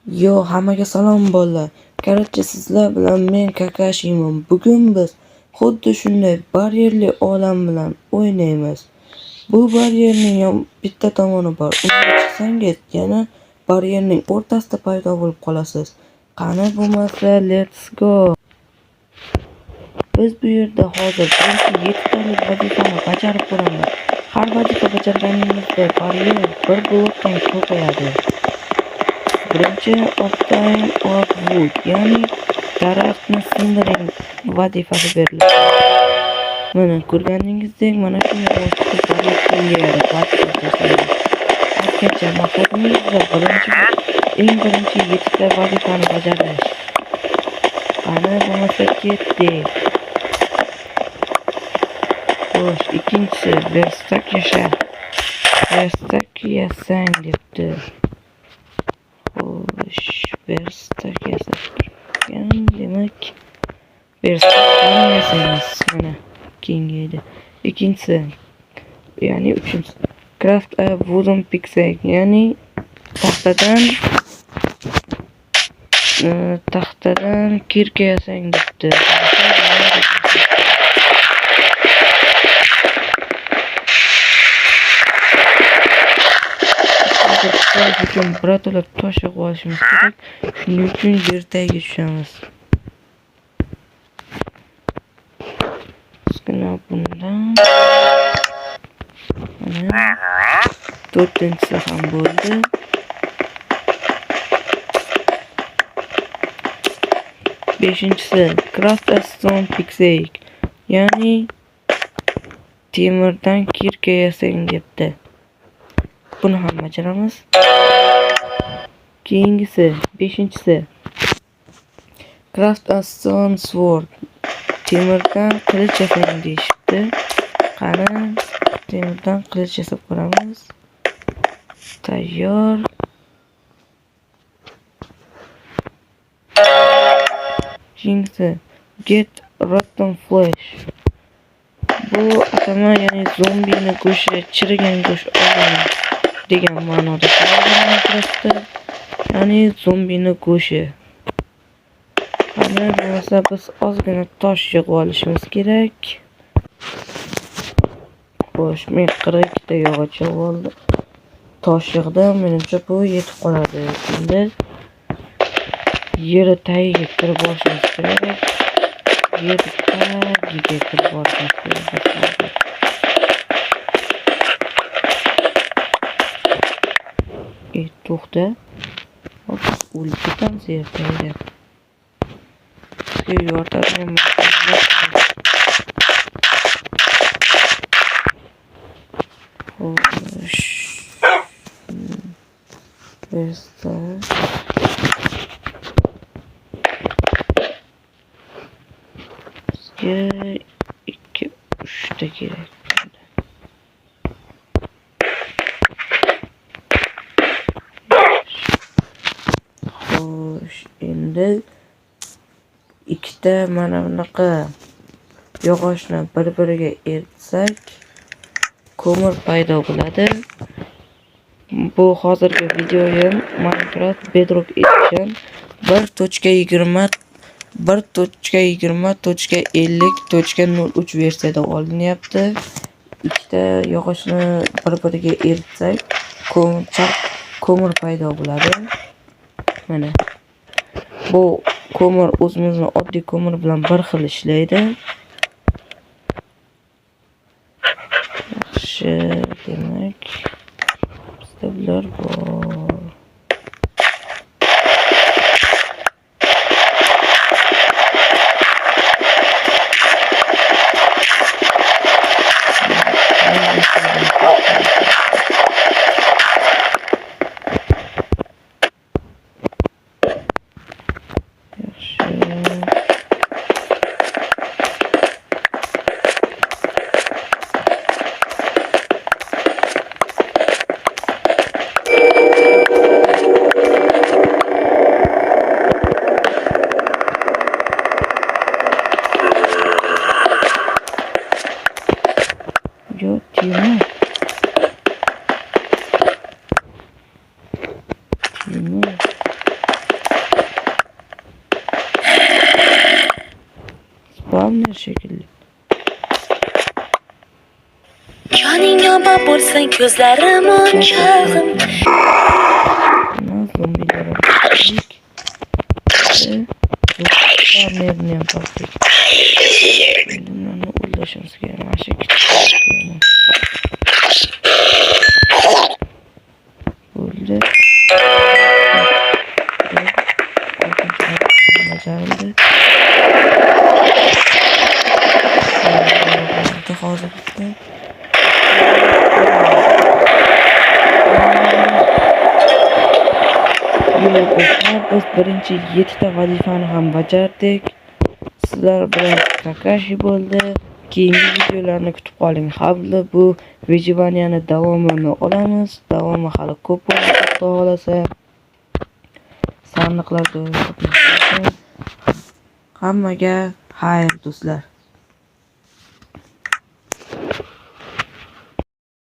Yo, hammaga salom bolalar. Короче, sizlar bilan men Kakashiman. Bugun biz xuddi shunday baryerli olam bilan o'ynaymiz. Bu baryerning bitta tomoni bor. Unga chiqsangiz, yana baryerning o'rtasida paydo bo'lib qolasiz. Qani bo'lmasa, let's go. Biz bu yerda hozir birinchi 7 talik vazifani bajarib ko'ramiz. Har vazifa bajarganingizda baryer bir blokdan ko'payadi. Birinchi Obtain of Wood, ya'ni daraxtni sindiring vazifasi beriladi. Mana ko'rganingizdek, mana shunday bosqichda baryer kengayadi. Aslida maqsadimiz eng birinchi 7 ta vazifani bajarish. Qani bo'lmasa ketdik. Xo'sh, ikkinchisi verstak yasha. Verstak yasang debdi. Xo'sh, verstak yasagan demak verstak yasangiz mana kengaydi. Ikkinchisi, ya'ni uchinchisi craft a wooden pickaxe, ya'ni taxtadan kirka yasang debdi. Uchun birato'la tosh yig'ib olishimiz kerak. Shuning uchun yer tagiga tushamiz. Ozgina bundan. Mana to'rtinchisi ham bo'ldi. Beshinchisi craft a stone pickaxe, ya'ni temirdan kirka yasang debdi. Buni ham bajaramiz. Keyingisi 5-inchisi craft a stone sword, temirdan qilich yasang deyishibdi. Qani temirdan qilich yasab ko'ramiz. Tayyor. Keyingisi get rotten flesh. Bu atama, ya'ni zombini go'shti, chirigan go'sht oling degan ma'noda qo'llaniladi. Ya'ni zombini go'shti. Qani bo'lmasa biz ozgina tosh yig'ib olishimiz kerak. Xo'sh, men 42 ta yog'och yig'ib oldim. Tosh yig'dim. Menimcha bu yetib qoladi. Endi yer tagiga kirib olishimiz kerak. Yer tagiga kirib olishimiz kerak. To'xta. O'lib ketamiz yer tagida. Sizga yordam Xo'sh. Bizga 2-3 ta kerak. Xo'sh, endi ikkita mana bunaqa yog'ochni bir-biriga eritsak, ko'mir paydo bo'ladi. Bu hozirgi videoyim Minecraft Bedrock Edition 1.20.50.03 versiyada olinyapti. Ikkita yog'ochni bir-biriga eritsak, ko'mir paydo bo'ladi. Mana bu ko'mir o'zimizning oddiy ko'mir bilan bir xil ishlaydi. Yaxshi, demak bizda bular bor. olmayar shekilli. Joning yomon bo'lsang ko'zlarim o'chog'im. Zombilar topdik. Farmerni ham topdik. Endi ularni o'ldirishimiz kerak. Mana shu bo'ldi. Bajarildi. Hozir bitta biz birinchi 7 ta vazifani ham bajardik. Sizlar bilan Kakashi bo'ldi. Keyingi videolarni kutib qoling. Havli bu Vijivaniyani davomini olamiz. Davomi hali ko'p bo'ladi, Xudo xolasa. Sandiqlarda hammaga xayr do'stlar.